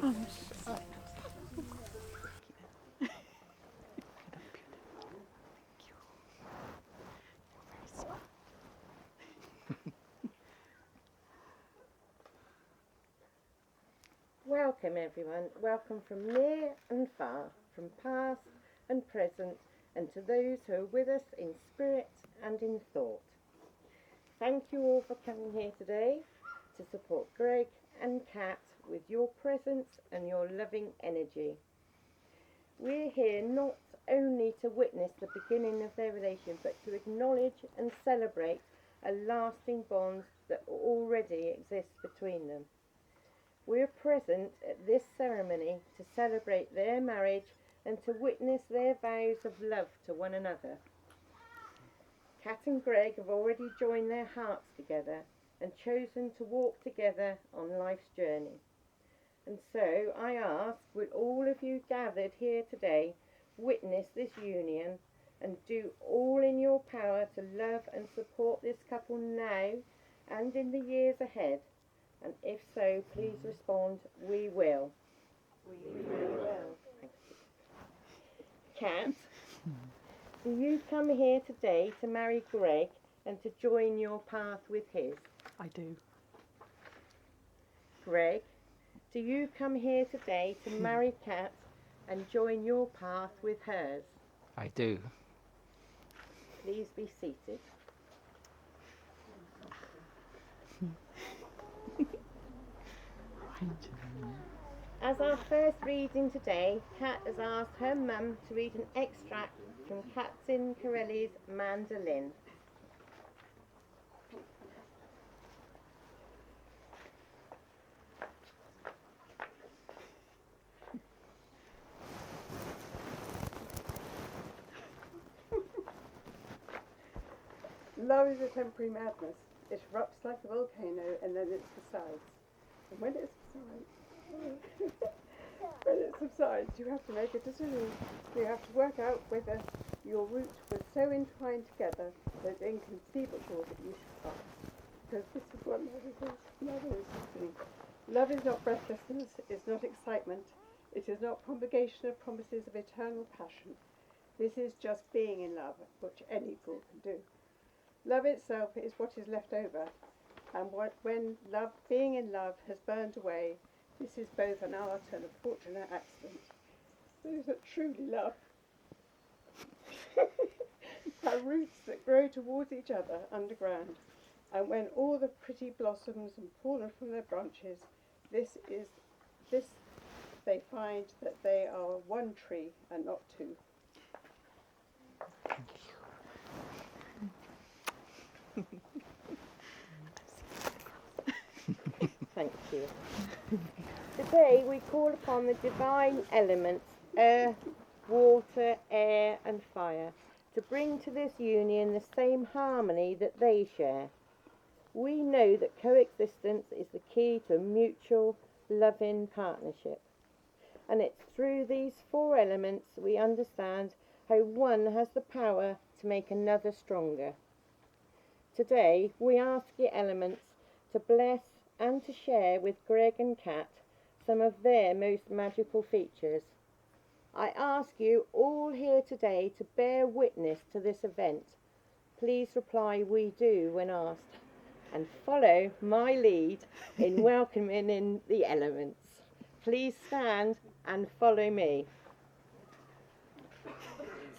Welcome everyone, welcome from near and far, from past and present, and to those who are with us in spirit and in thought. Thank you all for coming here today to support Greg and Kat with your presence and your loving energy. We're here not only to witness the beginning of their relation, but to acknowledge and celebrate a lasting bond that already exists between them. We're present at this ceremony to celebrate their marriage and to witness their vows of love to one another. Kat and Greg have already joined their hearts together and chosen to walk together on life's journey. And so I ask, will all of you gathered here today witness this union and do all in your power to love and support this couple now and in the years ahead? And if so, please respond, we will. We will. Thank you. Kat, do you come here today to marry Greg and to join your path with his? I do. Greg, do you come here today to marry Kat and join your path with hers? I do. Please be seated. As our first reading today, Kat has asked her mum to read an extract from Katzin Corelli's Mandolin. Love is a temporary madness. It erupts like a volcano and then it subsides. And when it subsides, you have to make a decision. You have to work out whether your roots were so entwined together that it's inconceivable that you should part. Because this is what love is. Love is not breathlessness, it's not excitement, it is not promulgation of promises of eternal passion. This is just being in love, which any fool can do. Love itself is what is left over, and when being in love has burned away, this is both an art and a fortunate accident. Those that truly love have roots that grow towards each other underground, and when all the pretty blossoms have fallen from their branches, they find that they are one tree and not two. Thank you. Today we call upon the divine elements, earth, water, air and fire, to bring to this union the same harmony that they share. We know that coexistence is the key to a mutual, loving partnership. And it's through these four elements we understand how one has the power to make another stronger. Today we ask the elements to bless and to share with Greg and Kat some of their most magical features. I ask you all here today to bear witness to this event. Please reply we do when asked, and follow my lead in welcoming in the elements. Please stand and follow me.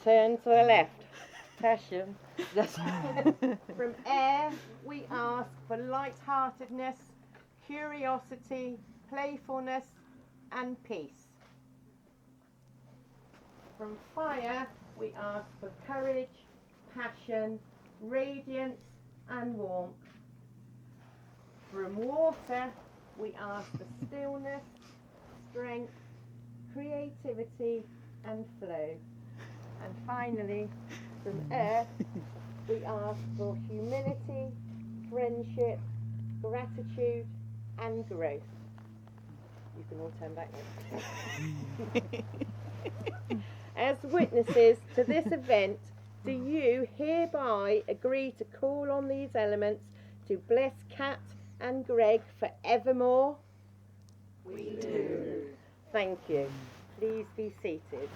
Turn to the left. Passion. From air, we ask for light-heartedness, curiosity, playfulness, and peace. From fire, we ask for courage, passion, radiance, and warmth. From water, we ask for stillness, strength, creativity, and flow. And finally, from earth, we ask for humility, friendship, gratitude, and growth. You can all turn back now. As witnesses to this event, do you hereby agree to call on these elements to bless Kat and Greg forevermore? We do. Thank you. Please be seated.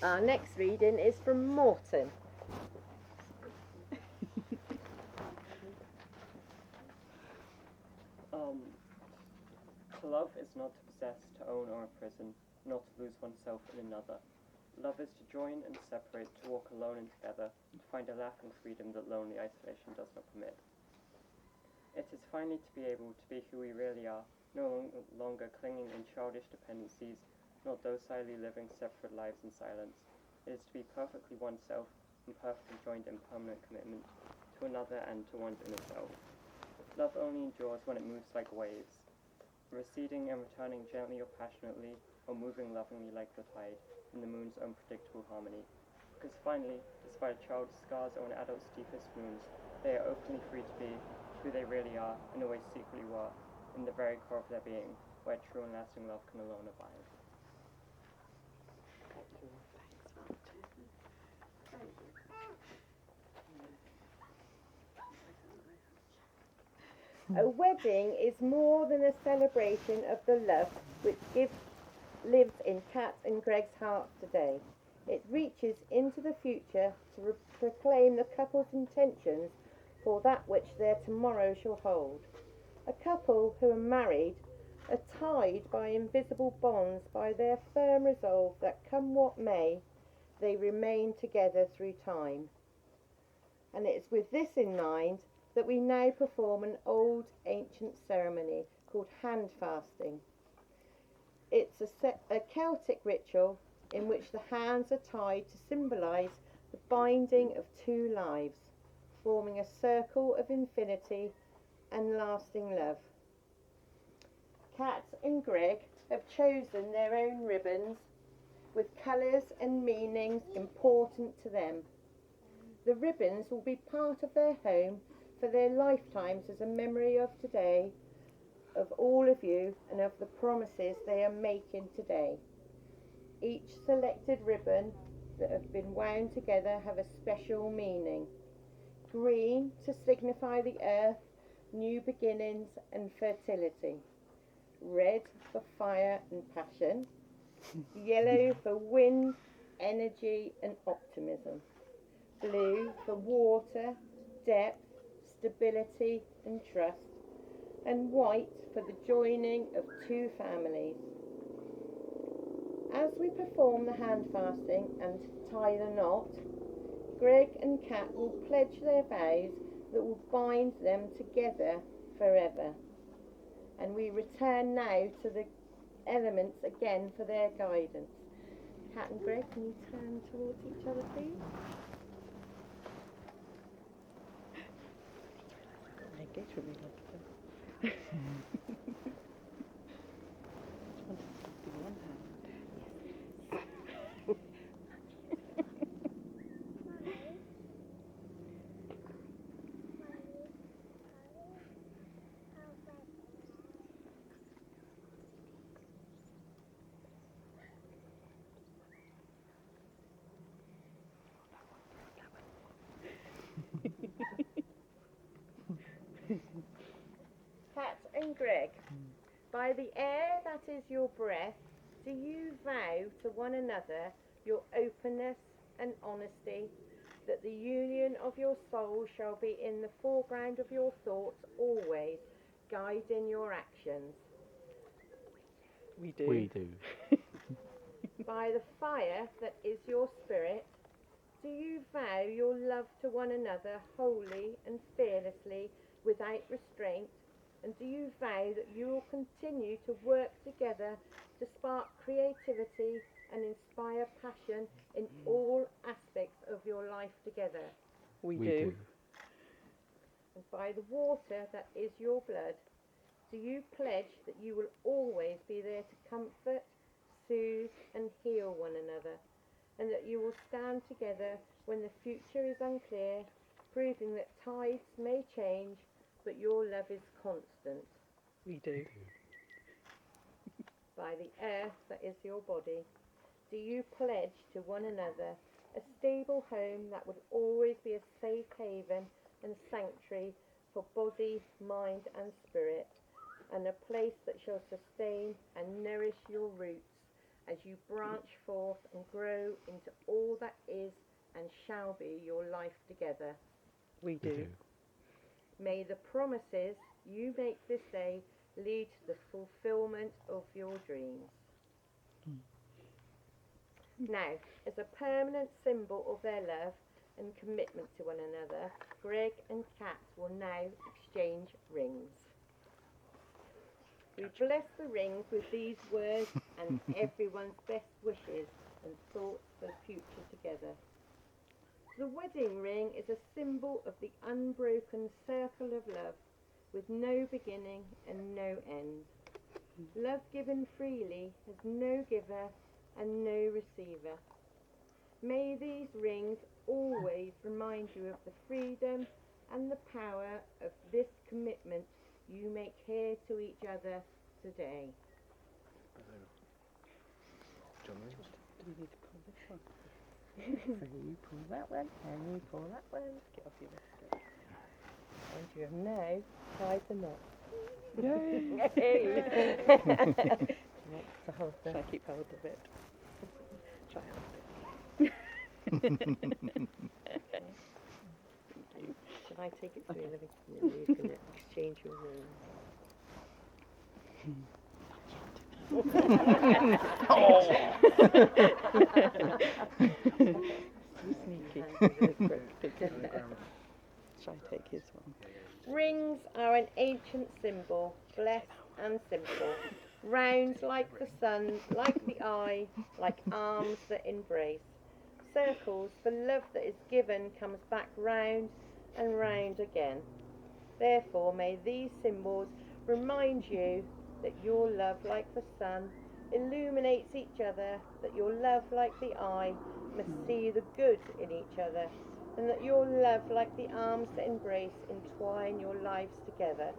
Our next reading is from Morton. To love is not to possess, to own or imprison, not to lose oneself in another. Love is to join and separate, to walk alone and together, to find a laughing freedom that lonely isolation does not permit. It is finally to be able to be who we really are, no longer clinging in childish dependencies, not docilely living separate lives in silence. It is to be perfectly oneself and perfectly joined in permanent commitment to another and to one's inner self. Love only endures when it moves like waves, receding and returning gently or passionately, or moving lovingly like the tide in the moon's unpredictable harmony. Because finally, despite a child's scars or an adult's deepest wounds, they are openly free to be who they really are and always secretly were, in the very core of their being, where true and lasting love can alone abide. A wedding is more than a celebration of the love which lives in Kat and Greg's hearts today. It reaches into the future to proclaim the couple's intentions for that which their tomorrow shall hold. A couple who are married are tied by invisible bonds by their firm resolve that come what may, they remain together through time. And it's with this in mind that we now perform an old ancient ceremony called hand fasting. It's a Celtic ritual in which the hands are tied to symbolise the binding of two lives, forming a circle of infinity and lasting love. Kat and Greg have chosen their own ribbons with colours and meanings important to them. The ribbons will be part of their home for their lifetimes as a memory of today, of all of you, and of the promises they are making today. Each selected ribbon that have been wound together have a special meaning. Green to signify the earth, new beginnings and fertility. Red for fire and passion. Yellow for wind, energy and optimism. Blue for water, depth, stability and trust, and white for the joining of two families. As we perform the hand fasting and tie the knot, Greg and Kat will pledge their vows that will bind them together forever. And we return now to the elements again for their guidance. Kat and Greg, can you turn towards each other, please? Engage with me like that. Just wanted to do one hand. Kat and Greg, by the air that is your breath, do you vow to one another your openness and honesty, that the union of your soul shall be in the foreground of your thoughts always, guiding your actions? We do. We do. By the fire that is your spirit, do you vow your love to one another wholly and fearlessly, without restraint? And do you vow that you will continue to work together to spark creativity and inspire passion in all aspects of your life together? We do. And by the water that is your blood, do you pledge that you will always be there to comfort, soothe and heal one another, and that you will stand together when the future is unclear, proving that tides may change, but your love is constant? We do. By the earth that is your body, do you pledge to one another a stable home that will always be a safe haven and sanctuary for body, mind and spirit, and a place that shall sustain and nourish your roots as you branch forth and grow into all that is and shall be your life together. We do. May the promises you make this day lead to the fulfillment of your dreams. Now, as a permanent symbol of their love and commitment to one another, Greg and Kat will now exchange rings. We bless the rings with these words and everyone's best wishes and thoughts for the future together. The wedding ring is a symbol of the unbroken circle of love with no beginning and no end. Love given freely has no giver and no receiver. May these rings always remind you of the freedom and the power of this commitment you make here to each other today. Do we need to pull this one? So you pull that one, and you pull that one. Get off your list. And you have now tied the knot. Yay! Next to hold Shall the... I keep hold of it? Try hold Shall I take it through and then you can exchange your rings? Sneaky. Shall I take his one? Rings are an ancient symbol, blessed and simple. Round like the sun, like the eye, like arms that embrace. Circles for love that is given comes back round and round again. Therefore may these symbols remind you that your love like the sun illuminates each other, that your love like the eye must see the good in each other, and that your love like the arms that embrace entwine your lives together.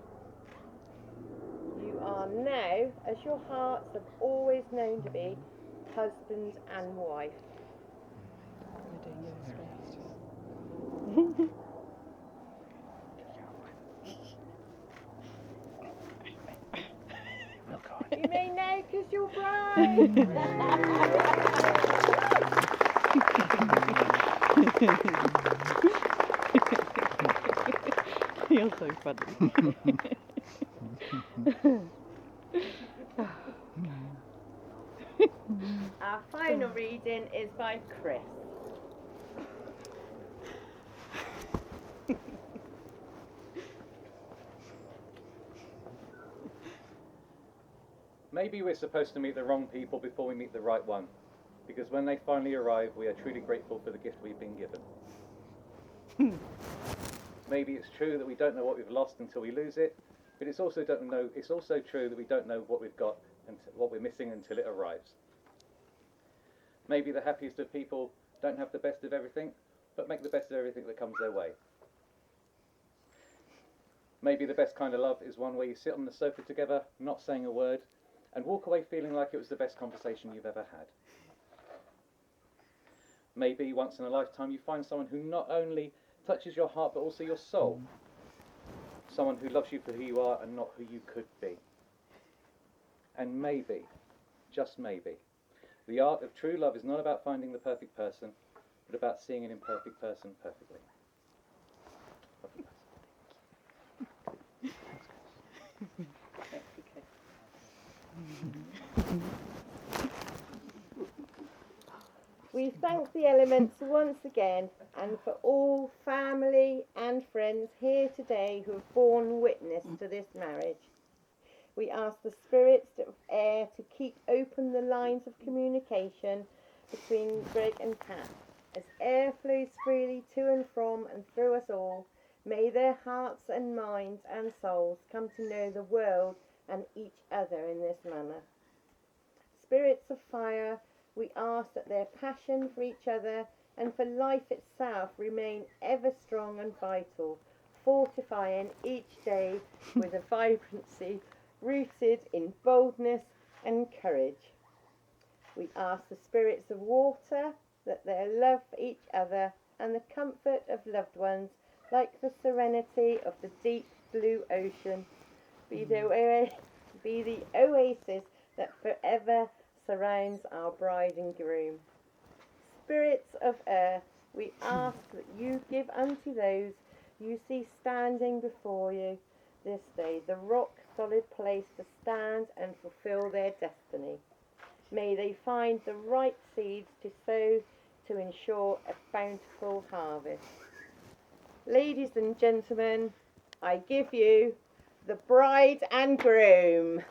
You are now, as your hearts have always known to be, husband and wife. We're doing yours first. You may now kiss your bride. You're so funny. Our final reading is by Chris. Maybe we're supposed to meet the wrong people before we meet the right one, because when they finally arrive, we are truly grateful for the gift we've been given. Maybe it's true that we don't know what we've lost until we lose it, but it's also true that we don't know what we've got and what we're missing until it arrives. Maybe the happiest of people don't have the best of everything, but make the best of everything that comes their way. Maybe the best kind of love is one where you sit on the sofa together, not saying a word, and walk away feeling like it was the best conversation you've ever had. Maybe once in a lifetime you find someone who not only touches your heart but also your soul. Someone who loves you for who you are and not who you could be. And maybe, just maybe, the art of true love is not about finding the perfect person, but about seeing an imperfect person perfectly. We thank the elements once again, and for all family and friends here today who have borne witness to this marriage. We ask the spirits of air to keep open the lines of communication between Greg and Kat. As air flows freely to and from and through us all, may their hearts and minds and souls come to know the world and each other in this manner. Spirits of fire, we ask that their passion for each other and for life itself remain ever strong and vital, fortifying each day with a vibrancy rooted in boldness and courage. We ask the spirits of water that their love for each other and the comfort of loved ones, like the serenity of the deep blue ocean, be the oasis that forever surrounds our bride and groom. Spirits of earth, we ask that you give unto those you see standing before you this day the rock-solid place to stand and fulfill their destiny. May they find the right seeds to sow to ensure a bountiful harvest. Ladies and gentlemen, I give you the bride and groom.